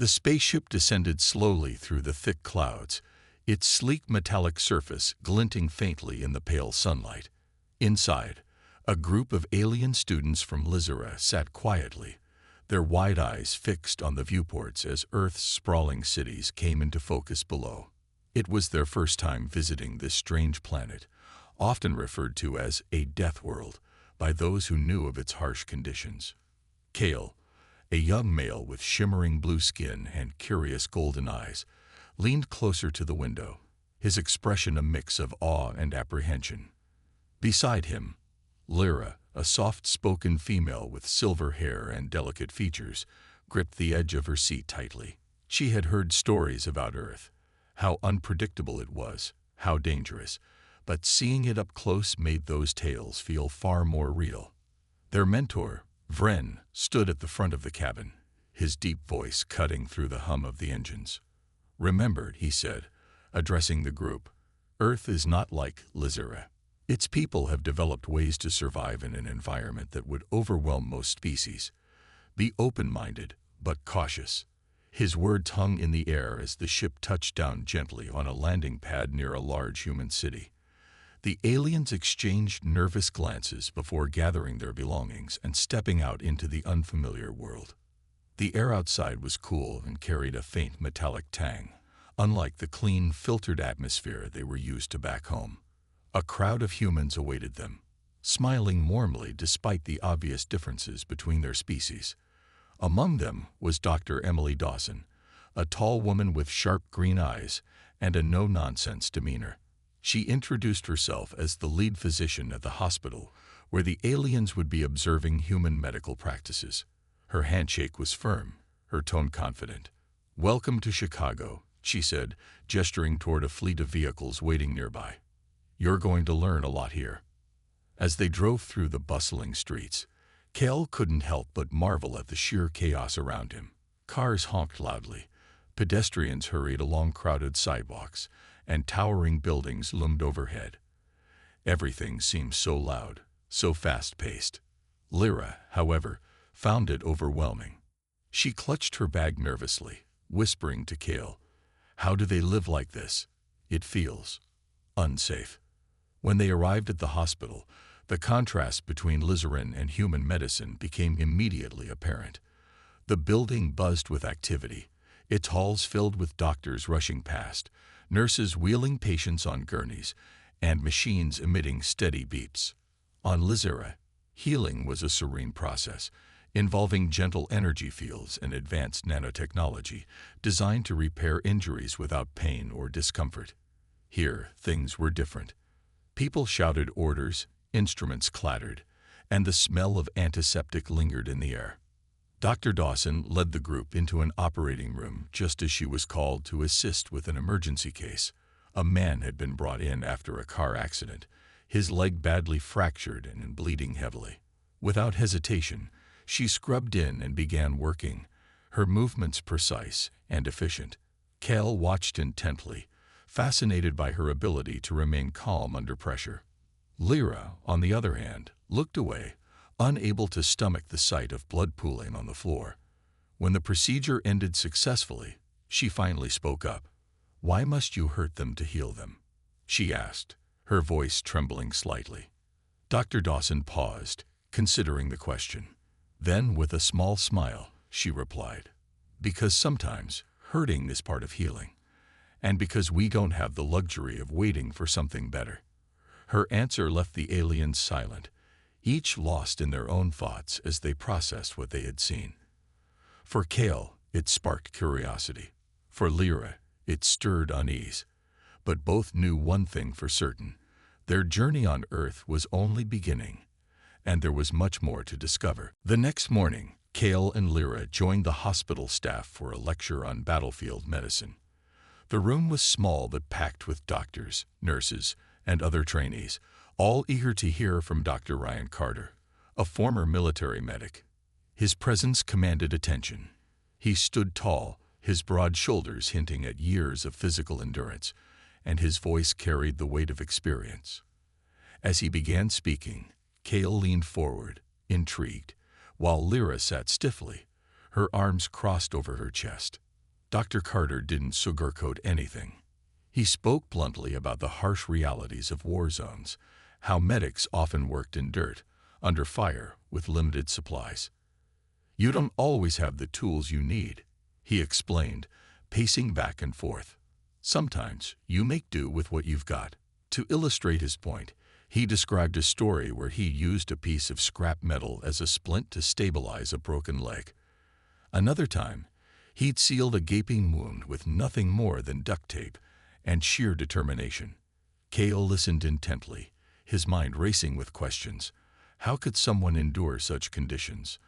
The spaceship descended slowly through the thick clouds, its sleek metallic surface glinting faintly in the pale sunlight. Inside, a group of alien students from Lizera sat quietly, their wide eyes fixed on the viewports as Earth's sprawling cities came into focus below. It was their first time visiting this strange planet, often referred to as a death world by those who knew of its harsh conditions. Kale, a young male with shimmering blue skin and curious golden eyes, leaned closer to the window, his expression a mix of awe and apprehension. Beside him, Lyra, a soft-spoken female with silver hair and delicate features, gripped the edge of her seat tightly. She had heard stories about Earth, how unpredictable it was, how dangerous, but seeing it up close made those tales feel far more real. Their mentor, Vren, stood at the front of the cabin, his deep voice cutting through the hum of the engines. "Remember," he said, addressing the group, "Earth is not like Lizera. Its people have developed ways to survive in an environment that would overwhelm most species. Be open-minded, but cautious." His words hung in the air as the ship touched down gently on a landing pad near a large human city. The aliens exchanged nervous glances before gathering their belongings and stepping out into the unfamiliar world. The air outside was cool and carried a faint metallic tang, unlike the clean, filtered atmosphere they were used to back home. A crowd of humans awaited them, smiling warmly despite the obvious differences between their species. Among them was Dr. Emily Dawson, a tall woman with sharp green eyes and a no-nonsense demeanor. She introduced herself as the lead physician at the hospital where the aliens would be observing human medical practices. Her handshake was firm, her tone confident. "Welcome to Chicago," she said, gesturing toward a fleet of vehicles waiting nearby. "You're going to learn a lot here." As they drove through the bustling streets, Kale couldn't help but marvel at the sheer chaos around him. Cars honked loudly, pedestrians hurried along crowded sidewalks, and towering buildings loomed overhead. Everything seemed so loud, so fast-paced. Lyra, however, found it overwhelming. She clutched her bag nervously, whispering to Kale, "How do they live like this? It feels unsafe." When they arrived at the hospital, the contrast between Lizeran and human medicine became immediately apparent. The building buzzed with activity, its halls filled with doctors rushing past, nurses wheeling patients on gurneys, and machines emitting steady beeps. On Lizera, healing was a serene process, involving gentle energy fields and advanced nanotechnology designed to repair injuries without pain or discomfort. Here, things were different. People shouted orders, instruments clattered, and the smell of antiseptic lingered in the air. Dr. Dawson led the group into an operating room just as she was called to assist with an emergency case. A man had been brought in after a car accident, his leg badly fractured and bleeding heavily. Without hesitation, she scrubbed in and began working, her movements precise and efficient. Kale watched intently, fascinated by her ability to remain calm under pressure. Lyra, on the other hand, looked away, unable to stomach the sight of blood pooling on the floor. When the procedure ended successfully, she finally spoke up. "Why must you hurt them to heal them?" she asked, her voice trembling slightly. Dr. Dawson paused, considering the question. Then, with a small smile, she replied, "Because sometimes hurting is part of healing, and because we don't have the luxury of waiting for something better." Her answer left the aliens silent, each lost in their own thoughts as they processed what they had seen. For Kale, it sparked curiosity. For Lyra, it stirred unease. But both knew one thing for certain: their journey on Earth was only beginning, and there was much more to discover. The next morning, Kale and Lyra joined the hospital staff for a lecture on battlefield medicine. The room was small but packed with doctors, nurses, and other trainees, all eager to hear from Dr. Ryan Carter, a former military medic. His presence commanded attention. He stood tall, his broad shoulders hinting at years of physical endurance, and his voice carried the weight of experience. As he began speaking, Kale leaned forward, intrigued, while Lyra sat stiffly, her arms crossed over her chest. Dr. Carter didn't sugarcoat anything. He spoke bluntly about the harsh realities of war zones, how medics often worked in dirt, under fire, with limited supplies. "You don't always have the tools you need," he explained, pacing back and forth. "Sometimes you make do with what you've got." To illustrate his point, he described a story where he used a piece of scrap metal as a splint to stabilize a broken leg. Another time, he'd sealed a gaping wound with nothing more than duct tape and sheer determination. Cale listened intently, his mind racing with questions. How could someone endure such conditions?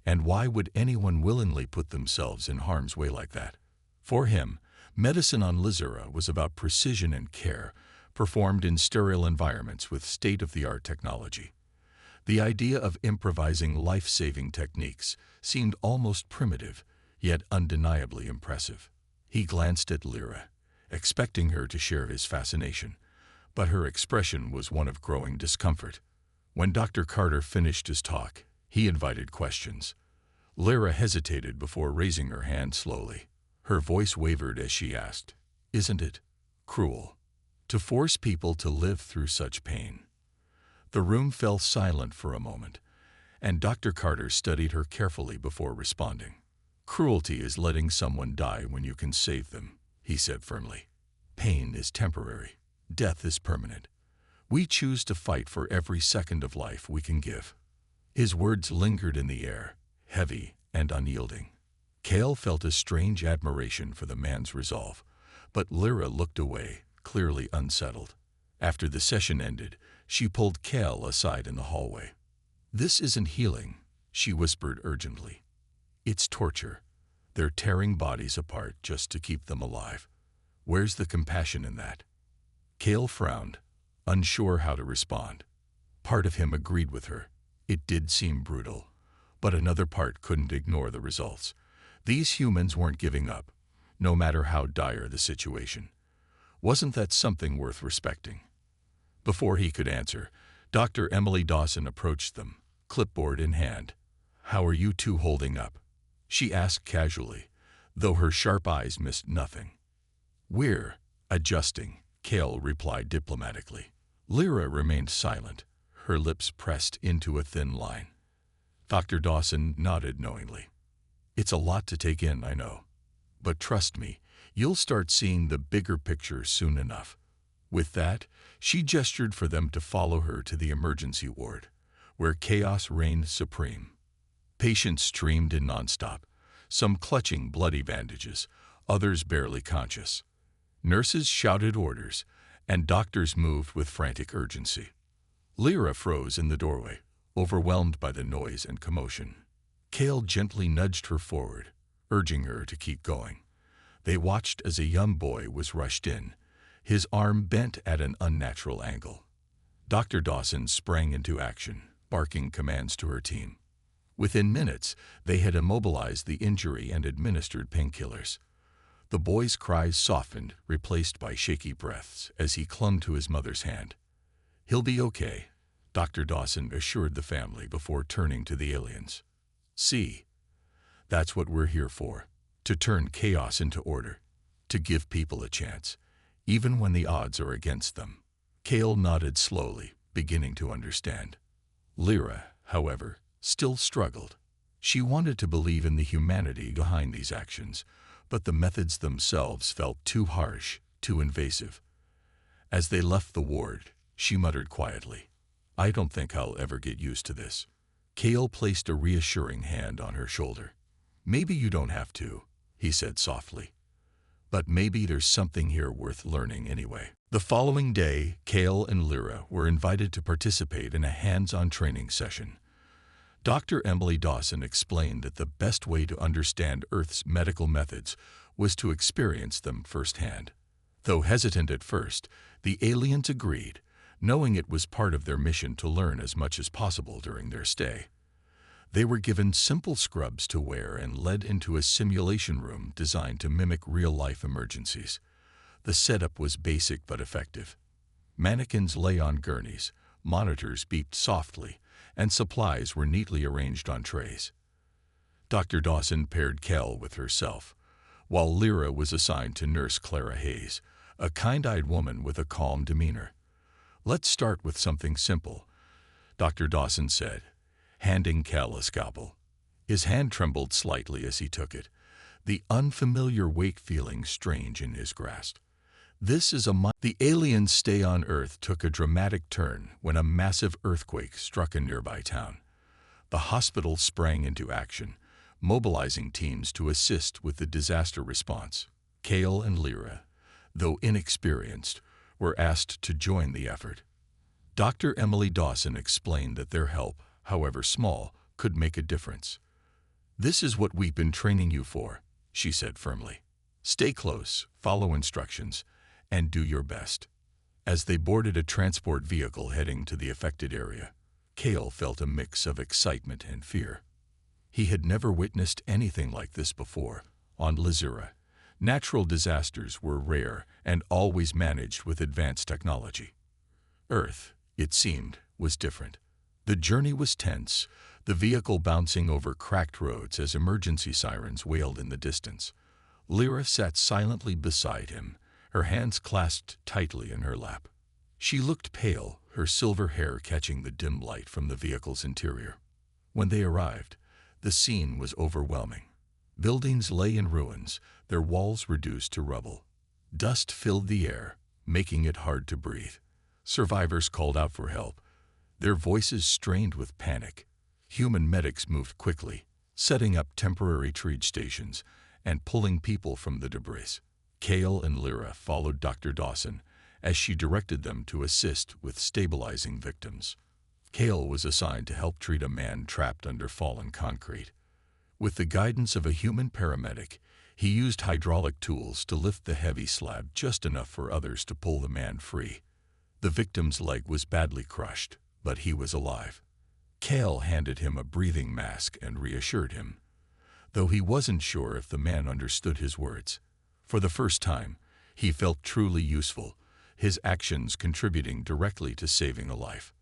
And why would anyone willingly put themselves in harm's way like that? For him, medicine on Lizura was about precision and care, performed in sterile environments with state-of-the-art technology. The idea of improvising life-saving techniques seemed almost primitive, yet undeniably impressive. He glanced at Lyra, expecting her to share his fascination, but her expression was one of growing discomfort. When Dr. Carter finished his talk, he invited questions. Lyra hesitated before raising her hand slowly. Her voice wavered as she asked, "Isn't it cruel to force people to live through such pain?" The room fell silent for a moment, and Dr. Carter studied her carefully before responding. "Cruelty is letting someone die when you can save them," he said firmly. "Pain is temporary. Death is permanent. We choose to fight for every second of life we can give." His words lingered in the air, heavy and unyielding. Cale felt a strange admiration for the man's resolve, but Lyra looked away, clearly unsettled. After the session ended, she pulled Cale aside in the hallway. "This isn't healing," she whispered urgently. "It's torture. They're tearing bodies apart just to keep them alive. Where's the compassion in that?" Cale frowned, unsure how to respond. Part of him agreed with her. It did seem brutal, but another part couldn't ignore the results. These humans weren't giving up, no matter how dire the situation. Wasn't that something worth respecting? Before he could answer, Dr. Emily Dawson approached them, clipboard in hand. "How are you two holding up?" she asked casually, though her sharp eyes missed nothing. "We're adjusting," Cale replied diplomatically. Lyra remained silent, her lips pressed into a thin line. Dr. Dawson nodded knowingly. "It's a lot to take in, I know. But trust me, you'll start seeing the bigger picture soon enough." With that, she gestured for them to follow her to the emergency ward, where chaos reigned supreme. Patients streamed in nonstop, some clutching bloody bandages, others barely conscious. Nurses shouted orders, and doctors moved with frantic urgency. Lyra froze in the doorway, overwhelmed by the noise and commotion. Cale gently nudged her forward, urging her to keep going. They watched as a young boy was rushed in, his arm bent at an unnatural angle. Dr. Dawson sprang into action, barking commands to her team. Within minutes, they had immobilized the injury and administered painkillers. The boy's cries softened, replaced by shaky breaths, as he clung to his mother's hand. "He'll be okay," Dr. Dawson assured the family before turning to the aliens. "See, that's what we're here for, to turn chaos into order, to give people a chance, even when the odds are against them." Cale nodded slowly, beginning to understand. Lyra, however, still struggled. She wanted to believe in the humanity behind these actions, but the methods themselves felt too harsh, too invasive. As they left the ward, she muttered quietly, "I don't think I'll ever get used to this." Cale placed a reassuring hand on her shoulder. "Maybe you don't have to," he said softly. "But maybe there's something here worth learning anyway." The following day, Cale and Lyra were invited to participate in a hands-on training session. Dr. Emily Dawson explained that the best way to understand Earth's medical methods was to experience them firsthand. Though hesitant at first, the aliens agreed, knowing it was part of their mission to learn as much as possible during their stay. They were given simple scrubs to wear and led into a simulation room designed to mimic real-life emergencies. The setup was basic but effective. Mannequins lay on gurneys, monitors beeped softly, and supplies were neatly arranged on trays. Dr. Dawson paired Cale with herself, while Lyra was assigned to nurse Clara Hayes, a kind-eyed woman with a calm demeanor. "Let's start with something simple," Dr. Dawson said, handing Cal a scalpel. His hand trembled slightly as he took it, the unfamiliar weight feeling strange in his grasp. The aliens' stay on Earth took a dramatic turn when a massive earthquake struck a nearby town. The hospital sprang into action, mobilizing teams to assist with the disaster response. Cale and Lyra, though inexperienced, were asked to join the effort. Dr. Emily Dawson explained that their help, however small, could make a difference. "This is what we've been training you for," she said firmly. "Stay close, follow instructions, and do your best." As they boarded a transport vehicle heading to the affected area, Cale felt a mix of excitement and fear. He had never witnessed anything like this before. On Lyra, natural disasters were rare and always managed with advanced technology. Earth, it seemed, was different. The journey was tense, the vehicle bouncing over cracked roads as emergency sirens wailed in the distance. Lyra sat silently beside him, her hands clasped tightly in her lap. She looked pale, her silver hair catching the dim light from the vehicle's interior. When they arrived, the scene was overwhelming. Buildings lay in ruins, their walls reduced to rubble. Dust filled the air, making it hard to breathe. Survivors called out for help, their voices strained with panic. Human medics moved quickly, setting up temporary triage stations and pulling people from the debris. Cale and Lyra followed Dr. Dawson as she directed them to assist with stabilizing victims. Cale was assigned to help treat a man trapped under fallen concrete. With the guidance of a human paramedic, he used hydraulic tools to lift the heavy slab just enough for others to pull the man free. The victim's leg was badly crushed, but he was alive. Cale handed him a breathing mask and reassured him, though he wasn't sure if the man understood his words. For the first time, he felt truly useful, his actions contributing directly to saving a life.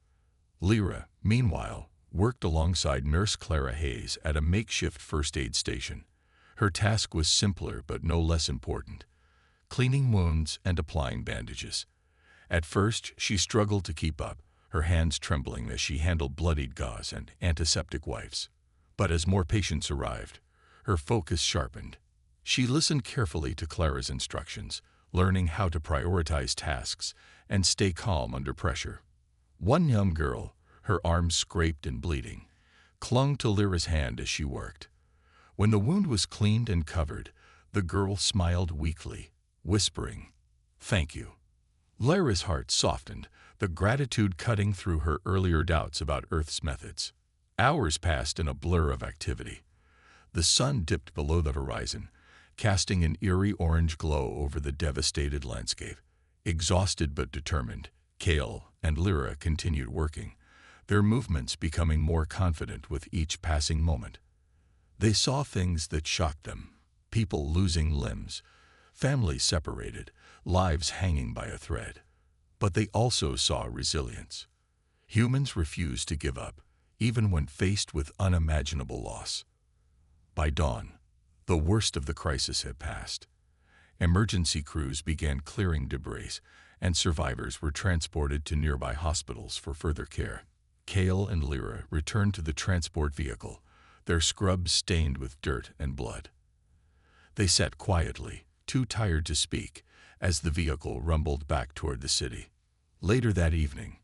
Lyra, meanwhile, worked alongside Nurse Clara Hayes at a makeshift first aid station. Her task was simpler but no less important: cleaning wounds and applying bandages. At first, she struggled to keep up, her hands trembling as she handled bloodied gauze and antiseptic wipes. But as more patients arrived, her focus sharpened. She listened carefully to Clara's instructions, learning how to prioritize tasks and stay calm under pressure. One young girl, her arms scraped and bleeding, clung to Lyra's hand as she worked. When the wound was cleaned and covered, the girl smiled weakly, whispering, "Thank you." Lyra's heart softened, the gratitude cutting through her earlier doubts about Earth's methods. Hours passed in a blur of activity. The sun dipped below the horizon, casting an eerie orange glow over the devastated landscape. Exhausted but determined, Cale and Lyra continued working, their movements becoming more confident with each passing moment. They saw things that shocked them: people losing limbs, families separated, lives hanging by a thread. But they also saw resilience. Humans refused to give up, even when faced with unimaginable loss. By dawn, the worst of the crisis had passed. Emergency crews began clearing debris, and survivors were transported to nearby hospitals for further care. Cale and Lyra returned to the transport vehicle, their scrubs stained with dirt and blood. They sat quietly, too tired to speak, as the vehicle rumbled back toward the city. Later that evening,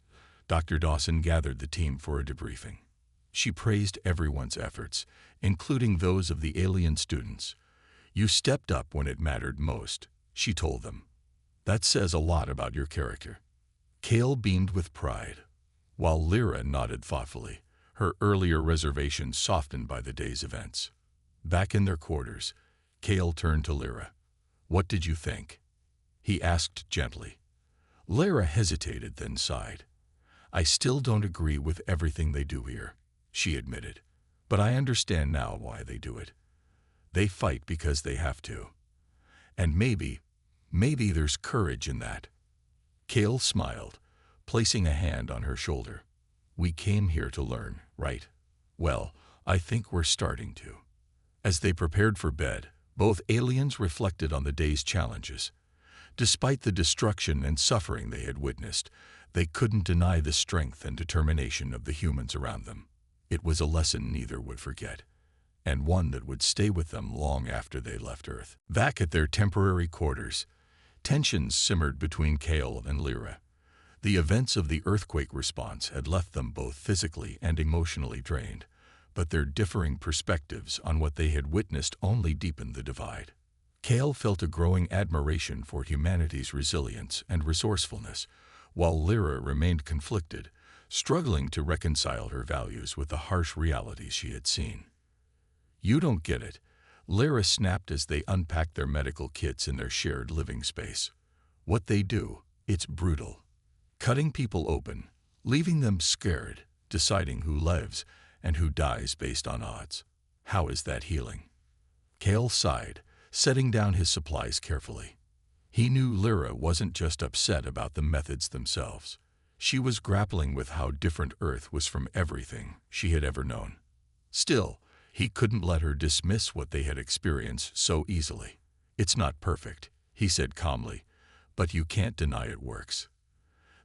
Dr. Dawson gathered the team for a debriefing. She praised everyone's efforts, including those of the alien students. "You stepped up when it mattered most," she told them. "That says a lot about your character." Cale beamed with pride, while Lyra nodded thoughtfully, her earlier reservations softened by the day's events. Back in their quarters, Cale turned to Lyra. "What did you think?" he asked gently. Lyra hesitated, then sighed. "I still don't agree with everything they do here," she admitted, "but I understand now why they do it. They fight because they have to. And maybe there's courage in that." Cale smiled, placing a hand on her shoulder. "We came here to learn, right? Well, I think we're starting to." As they prepared for bed, Both aliens reflected on the day's challenges. Despite the destruction and suffering they had witnessed, they couldn't deny the strength and determination of the humans around them. It was a lesson neither would forget, and one that would stay with them long after they left Earth. Back at their temporary quarters, tensions simmered between Kale and Lyra. The events of the earthquake response had left them both physically and emotionally drained, but their differing perspectives on what they had witnessed only deepened the divide. Kale felt a growing admiration for humanity's resilience and resourcefulness, while Lyra remained conflicted, struggling to reconcile her values with the harsh realities she had seen. "You don't get it," Lyra snapped as they unpacked their medical kits in their shared living space. "What they do, it's brutal. Cutting people open, leaving them scared, deciding who lives and who dies based on odds. How is that healing?" Kale sighed, setting down his supplies carefully. He knew Lyra wasn't just upset about the methods themselves. She was grappling with how different Earth was from everything she had ever known. Still, he couldn't let her dismiss what they had experienced so easily. "It's not perfect," he said calmly, "but you can't deny it works.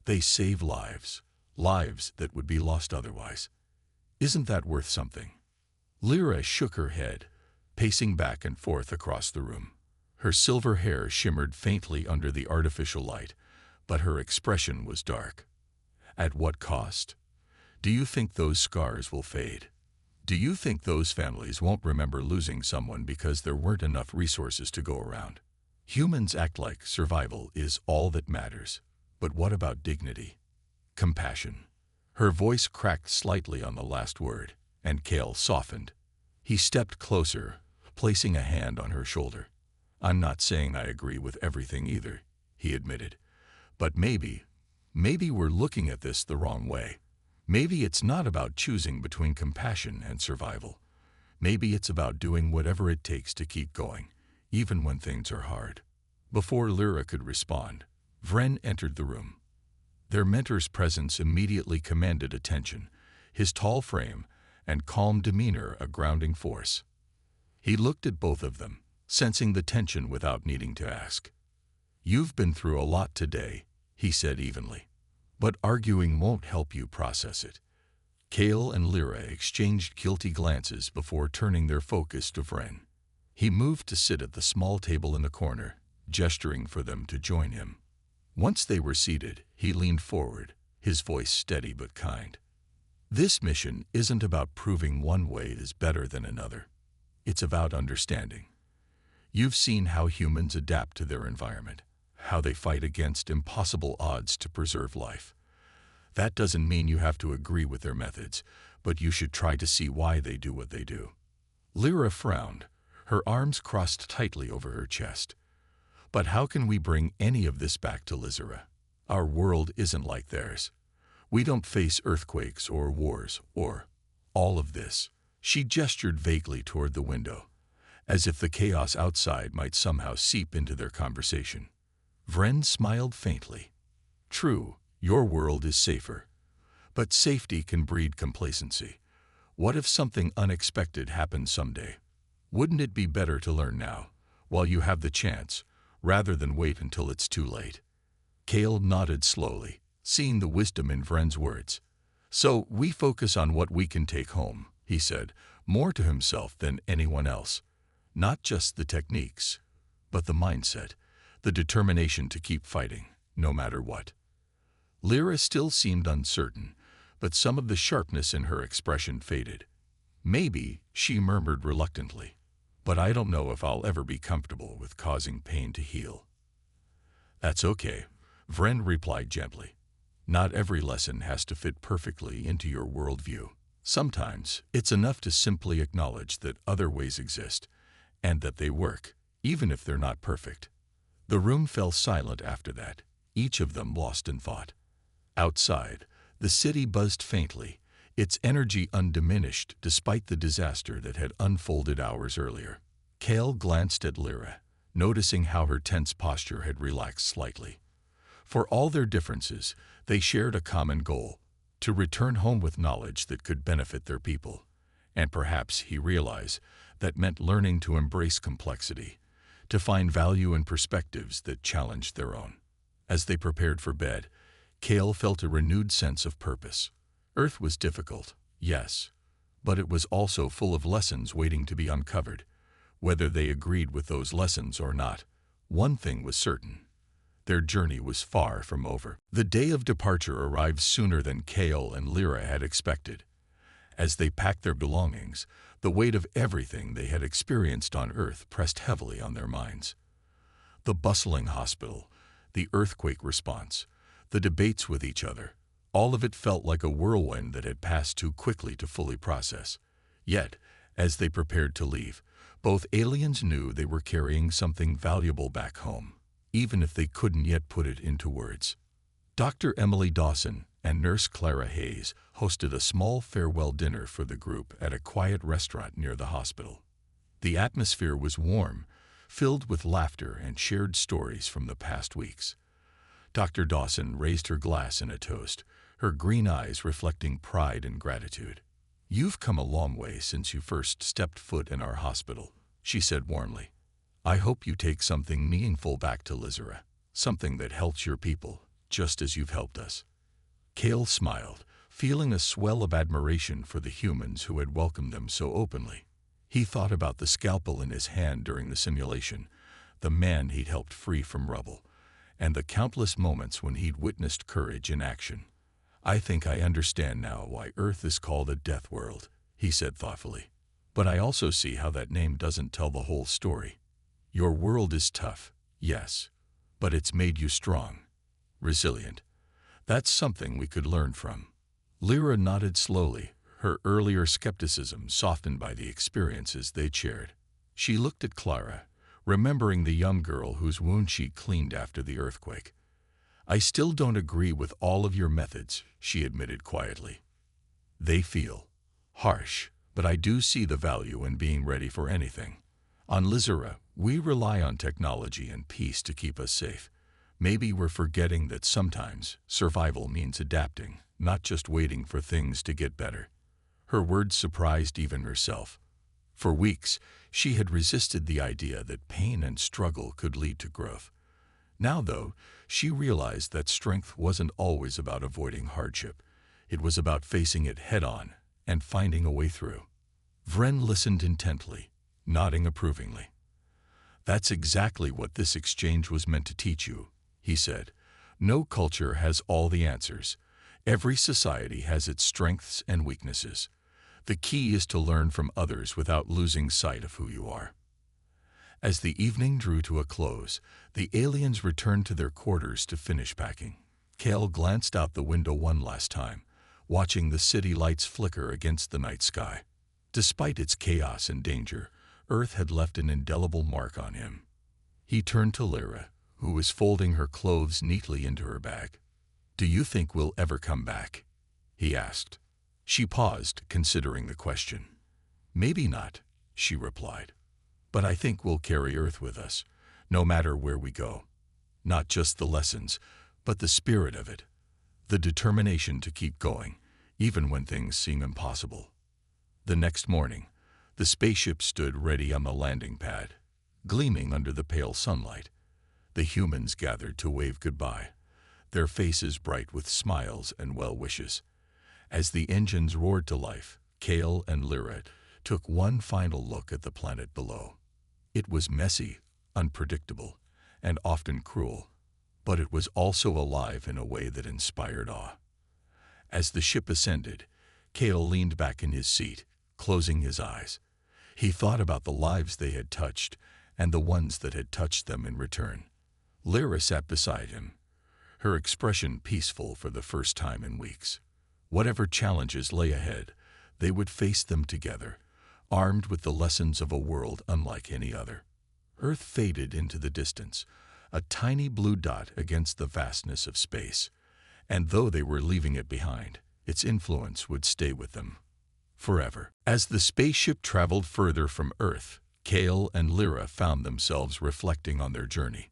They save lives, lives that would be lost otherwise. Isn't that worth something?" Lyra shook her head, pacing back and forth across the room. Her silver hair shimmered faintly under the artificial light, but her expression was dark. "At what cost? Do you think those scars will fade? Do you think those families won't remember losing someone because there weren't enough resources to go around? Humans act like survival is all that matters. But what about dignity? Compassion?" Her voice cracked slightly on the last word, and Kale softened. He stepped closer, placing a hand on her shoulder. "I'm not saying I agree with everything either," he admitted. "But maybe we're looking at this the wrong way. Maybe it's not about choosing between compassion and survival. Maybe it's about doing whatever it takes to keep going, even when things are hard." Before Lyra could respond, Vren entered the room. Their mentor's presence immediately commanded attention, his tall frame and calm demeanor a grounding force. He looked at both of them, sensing the tension without needing to ask. "You've been through a lot today," he said evenly, "but arguing won't help you process it." Kale and Lyra exchanged guilty glances before turning their focus to Vren. He moved to sit at the small table in the corner, gesturing for them to join him. Once they were seated, he leaned forward, his voice steady but kind. "This mission isn't about proving one way is better than another. It's about understanding. You've seen how humans adapt to their environment, how they fight against impossible odds to preserve life. That doesn't mean you have to agree with their methods, but you should try to see why they do what they do." Lyra frowned, her arms crossed tightly over her chest. "But how can we bring any of this back to Lyra? Our world isn't like theirs. We don't face earthquakes or wars or all of this." She gestured vaguely toward the window, as if the chaos outside might somehow seep into their conversation. Vren smiled faintly. "True, your world is safer. But safety can breed complacency. What if something unexpected happens someday? Wouldn't it be better to learn now, while you have the chance, rather than wait until it's too late?" Kale nodded slowly, seeing the wisdom in Vren's words. "So we focus on what we can take home," he said, more to himself than anyone else. "Not just the techniques, but the mindset, the determination to keep fighting, no matter what." Lyra still seemed uncertain, but some of the sharpness in her expression faded. "Maybe," she murmured reluctantly, "but I don't know if I'll ever be comfortable with causing pain to heal." "That's okay," Vren replied gently. "Not every lesson has to fit perfectly into your worldview. Sometimes it's enough to simply acknowledge that other ways exist, and that they work, even if they're not perfect." The room fell silent after that, each of them lost in thought. Outside, the city buzzed faintly, its energy undiminished despite the disaster that had unfolded hours earlier. Kale glanced at Lyra, noticing how her tense posture had relaxed slightly. For all their differences, they shared a common goal: to return home with knowledge that could benefit their people. And perhaps he realized That meant learning to embrace complexity, to find value in perspectives that challenged their own. As they prepared for bed, Kale felt a renewed sense of purpose. Earth was difficult, yes, but it was also full of lessons waiting to be uncovered. Whether they agreed with those lessons or not, one thing was certain. Their journey was far from over. The day of departure arrived sooner than Kale and Lyra had expected. As they packed their belongings, the weight of everything they had experienced on Earth pressed heavily on their minds. The bustling hospital, the earthquake response, the debates with each other, all of it felt like a whirlwind that had passed too quickly to fully process. Yet, as they prepared to leave, both aliens knew they were carrying something valuable back home, even if they couldn't yet put it into words. Dr. Emily Dawson and Nurse Clara Hayes hosted a small farewell dinner for the group at a quiet restaurant near the hospital. The atmosphere was warm, filled with laughter and shared stories from the past weeks. Dr. Dawson raised her glass in a toast, her green eyes reflecting pride and gratitude. "You've come a long way since you first stepped foot in our hospital," she said warmly. "I hope you take something meaningful back to Lyra, something that helps your people, just as you've helped us." Kale smiled, feeling a swell of admiration for the humans who had welcomed them so openly. He thought about the scalpel in his hand during the simulation, the man he'd helped free from rubble, and the countless moments when he'd witnessed courage in action. "I think I understand now why Earth is called a death world," he said thoughtfully. "But I also see how that name doesn't tell the whole story. Your world is tough, yes, but it's made you strong, resilient. That's something we could learn from." Lyra nodded slowly, her earlier skepticism softened by the experiences they'd shared. She looked at Clara, remembering the young girl whose wound she'd cleaned after the earthquake. "I still don't agree with all of your methods," she admitted quietly. "They feel harsh, but I do see the value in being ready for anything. On Lyra, we rely on technology and peace to keep us safe. Maybe we're forgetting that sometimes survival means adapting, not just waiting for things to get better." Her words surprised even herself. For weeks, she had resisted the idea that pain and struggle could lead to growth. Now, though, she realized that strength wasn't always about avoiding hardship. It was about facing it head-on and finding a way through. Vren listened intently, nodding approvingly. "That's exactly what this exchange was meant to teach you," he said. "No culture has all the answers. Every society has its strengths and weaknesses. The key is to learn from others without losing sight of who you are." As the evening drew to a close, the aliens returned to their quarters to finish packing. Kale glanced out the window one last time, watching the city lights flicker against the night sky. Despite its chaos and danger, Earth had left an indelible mark on him. He turned to Lyra, who was folding her clothes neatly into her bag. "Do you think we'll ever come back?" he asked. She paused, considering the question. "Maybe not," she replied. "But I think we'll carry Earth with us, no matter where we go. Not just the lessons, but the spirit of it, the determination to keep going, even when things seem impossible." The next morning, the spaceship stood ready on the landing pad, gleaming under the pale sunlight. The humans gathered to wave goodbye, their faces bright with smiles and well wishes. As the engines roared to life, Kale and Lyra took one final look at the planet below. It was messy, unpredictable, and often cruel, but it was also alive in a way that inspired awe. As the ship ascended, Kale leaned back in his seat, closing his eyes. He thought about the lives they had touched and the ones that had touched them in return. Lyra sat beside him, her expression peaceful for the first time in weeks. Whatever challenges lay ahead, they would face them together, armed with the lessons of a world unlike any other. Earth faded into the distance, a tiny blue dot against the vastness of space, and though they were leaving it behind, its influence would stay with them forever. As the spaceship traveled further from Earth, Kale and Lyra found themselves reflecting on their journey.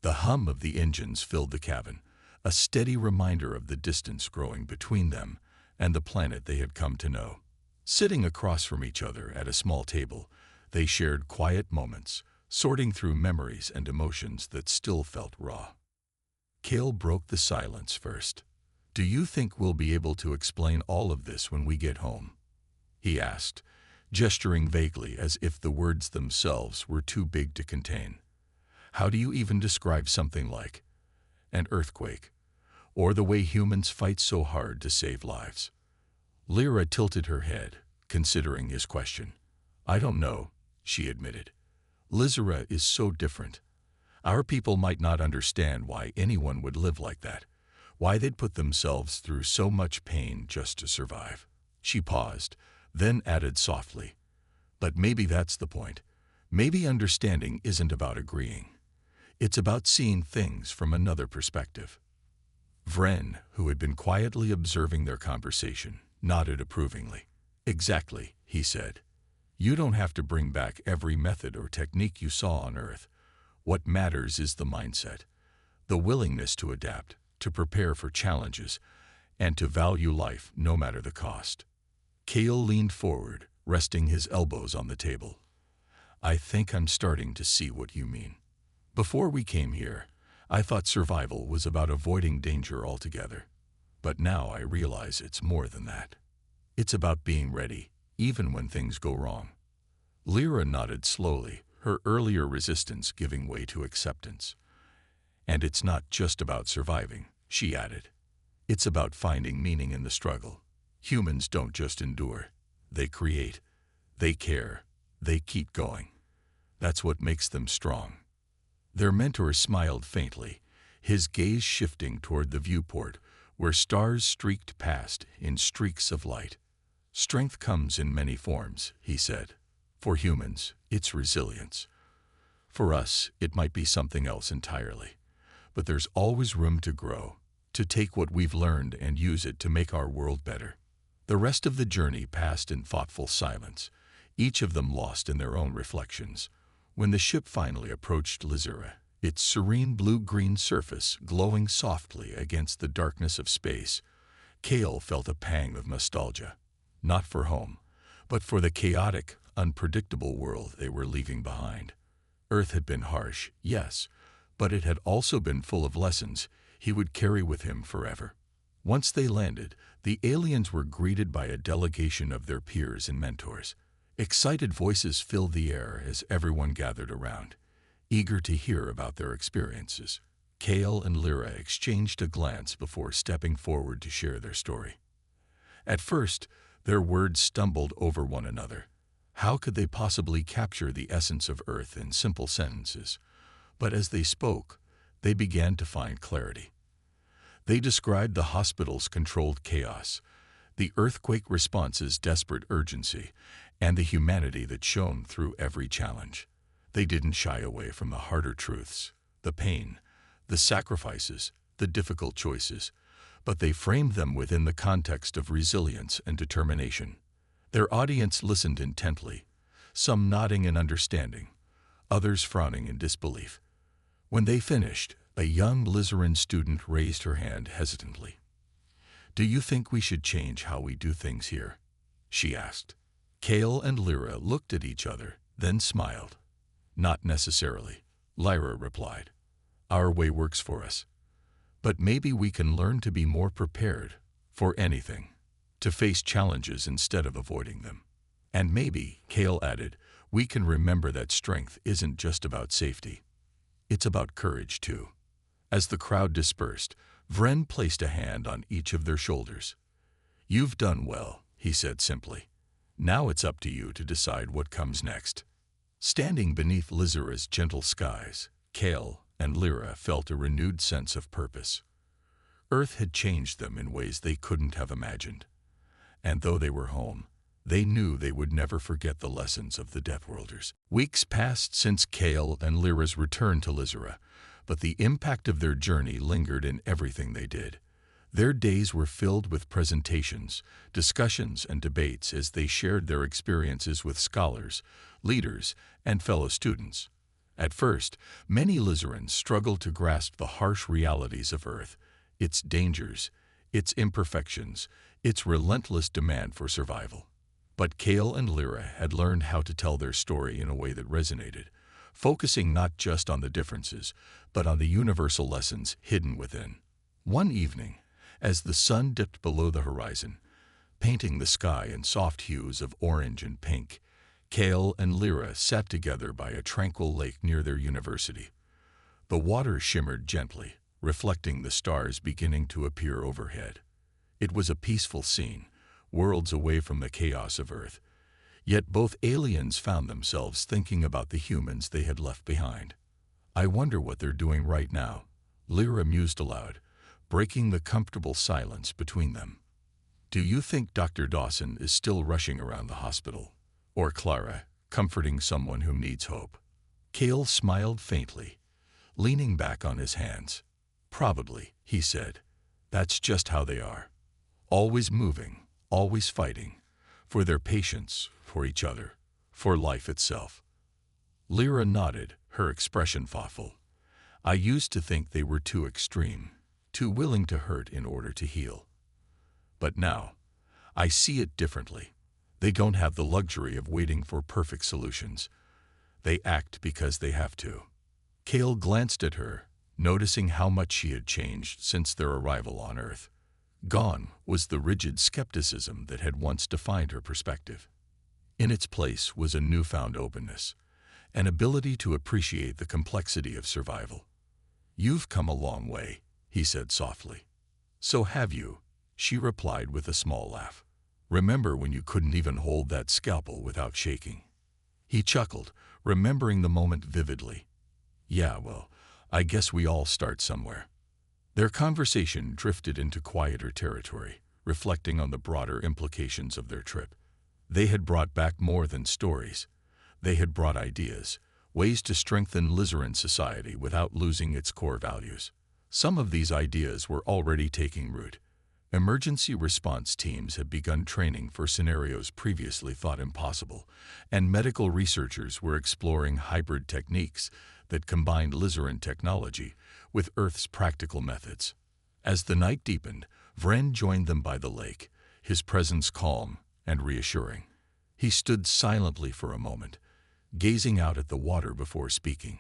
The hum of the engines filled the cabin, a steady reminder of the distance growing between them and the planet they had come to know. Sitting across from each other at a small table, They shared quiet moments, sorting through memories and emotions that still felt raw. Kale broke the silence first. "Do you think we'll be able to explain all of this when we get home?" he asked, gesturing vaguely as if the words themselves were too big to contain. "How do you even describe something like an earthquake, or the way humans fight so hard to save lives?" Lyra tilted her head, considering his question. "I don't know," she admitted. "Lizera is so different. Our people might not understand why anyone would live like that, why they'd put themselves through so much pain just to survive." She paused, then added softly, "But maybe that's the point. Maybe understanding isn't about agreeing. It's about seeing things from another perspective." Vren, who had been quietly observing their conversation, nodded approvingly. "Exactly," he said. "You don't have to bring back every method or technique you saw on Earth. What matters is the mindset, the willingness to adapt, to prepare for challenges, and to value life no matter the cost." Kale leaned forward, resting his elbows on the table. "I think I'm starting to see what you mean. Before we came here, I thought survival was about avoiding danger altogether. But now I realize it's more than that. It's about being ready, even when things go wrong." Lyra nodded slowly, her earlier resistance giving way to acceptance. "And it's not just about surviving," she added. "It's about finding meaning in the struggle. Humans don't just endure. They create. They care. They keep going. That's what makes them strong." Their mentor smiled faintly, his gaze shifting toward the viewport, where stars streaked past in streaks of light. "Strength comes in many forms," he said. "For humans, it's resilience. For us, it might be something else entirely. But there's always room to grow, to take what we've learned and use it to make our world better." The rest of the journey passed in thoughtful silence, each of them lost in their own reflections. When the ship finally approached Lizera, its serene blue-green surface glowing softly against the darkness of space, Kale felt a pang of nostalgia, not for home, but for the chaotic, unpredictable world they were leaving behind. Earth had been harsh, yes, but it had also been full of lessons he would carry with him forever. Once they landed, the aliens were greeted by a delegation of their peers and mentors. Excited voices filled the air as everyone gathered around, eager to hear about their experiences. Kale and Lyra exchanged a glance before stepping forward to share their story. At first, their words stumbled over one another. How could they possibly capture the essence of Earth in simple sentences? But as they spoke, they began to find clarity. They described the hospital's controlled chaos, the earthquake response's desperate urgency, and the humanity that shone through every challenge. They didn't shy away from the harder truths, the pain, the sacrifices, the difficult choices, but they framed them within the context of resilience and determination. Their audience listened intently, some nodding in understanding, others frowning in disbelief. When they finished, a young Lizeran student raised her hand hesitantly. "Do you think we should change how we do things here?" she asked. Kale and Lyra looked at each other, then smiled. "Not necessarily," Lyra replied. "Our way works for us. But maybe we can learn to be more prepared for anything, to face challenges instead of avoiding them. And maybe," Kale added, "we can remember that strength isn't just about safety. It's about courage, too." As the crowd dispersed, Vren placed a hand on each of their shoulders. "You've done well," he said simply. "Now it's up to you to decide what comes next." Standing beneath Lizera's gentle skies, Kale and Lyra felt a renewed sense of purpose. Earth had changed them in ways they couldn't have imagined. And though they were home, they knew they would never forget the lessons of the Deathworlders. Weeks passed since Kale and Lyra's return to Lizera, but the impact of their journey lingered in everything they did. Their days were filled with presentations, discussions, and debates as they shared their experiences with scholars, leaders, and fellow students. At first, many Lizerans struggled to grasp the harsh realities of Earth, its dangers, its imperfections, its relentless demand for survival. But Kale and Lyra had learned how to tell their story in a way that resonated, focusing not just on the differences, but on the universal lessons hidden within. One evening, as the sun dipped below the horizon, painting the sky in soft hues of orange and pink, Kale and Lyra sat together by a tranquil lake near their university. The water shimmered gently, reflecting the stars beginning to appear overhead. It was a peaceful scene, worlds away from the chaos of Earth. Yet both aliens found themselves thinking about the humans they had left behind. "I wonder what they're doing right now," Lyra mused aloud, breaking the comfortable silence between them. "Do you think Dr. Dawson is still rushing around the hospital? Or Clara, comforting someone who needs hope?" Kale smiled faintly, leaning back on his hands. "Probably," he said. "That's just how they are. Always moving, always fighting, for their patients, for each other, for life itself." Lyra nodded, her expression thoughtful. "I used to think they were too extreme, too willing to hurt in order to heal. But now, I see it differently. They don't have the luxury of waiting for perfect solutions. They act because they have to." Kale glanced at her, noticing how much she had changed since their arrival on Earth. Gone was the rigid skepticism that had once defined her perspective. In its place was a newfound openness, an ability to appreciate the complexity of survival. "You've come a long way," he said softly. "So have you," she replied with a small laugh. "Remember when you couldn't even hold that scalpel without shaking?" He chuckled, remembering the moment vividly. "Yeah, well, I guess we all start somewhere." Their conversation drifted into quieter territory, reflecting on the broader implications of their trip. They had brought back more than stories. They had brought ideas, ways to strengthen Lizaran society without losing its core values. Some of these ideas were already taking root. Emergency response teams had begun training for scenarios previously thought impossible, and medical researchers were exploring hybrid techniques that combined Lizaran technology with Earth's practical methods. As the night deepened, Vren joined them by the lake, his presence calm and reassuring. He stood silently for a moment, gazing out at the water before speaking.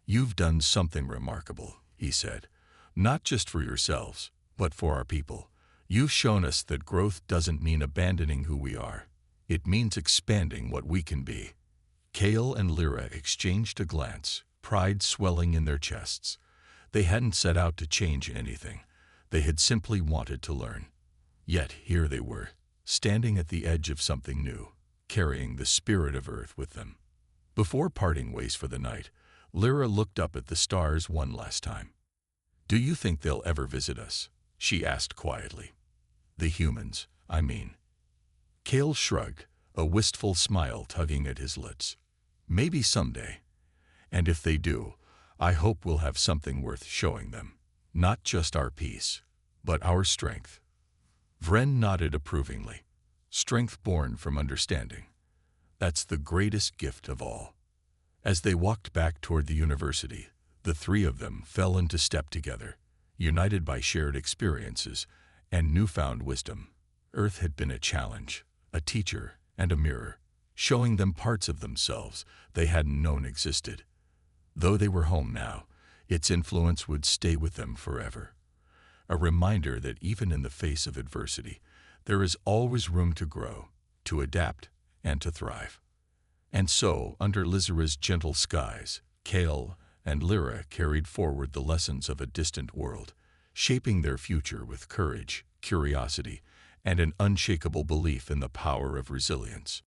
"You've done something remarkable," he said. "Not just for yourselves, but for our people. You've shown us that growth doesn't mean abandoning who we are. It means expanding what we can be." Kale and Lyra exchanged a glance, pride swelling in their chests. They hadn't set out to change anything. They had simply wanted to learn. Yet here they were, standing at the edge of something new, carrying the spirit of Earth with them. Before parting ways for the night, Lyra looked up at the stars one last time. "Do you think they'll ever visit us?" she asked quietly. "The humans, I mean." Kale shrugged, a wistful smile tugging at his lips. "Maybe someday. And if they do, I hope we'll have something worth showing them. Not just our peace, but our strength." Vren nodded approvingly. Strength born from understanding. That's the greatest gift of all. As they walked back toward the university, the three of them fell into step together, united by shared experiences and newfound wisdom. Earth had been a challenge, a teacher, and a mirror, showing them parts of themselves they hadn't known existed. Though they were home now, its influence would stay with them forever. A reminder that even in the face of adversity, there is always room to grow, to adapt, and to thrive. And so, under Lizara's gentle skies, Kale and Lyra carried forward the lessons of a distant world, shaping their future with courage, curiosity, and an unshakable belief in the power of resilience.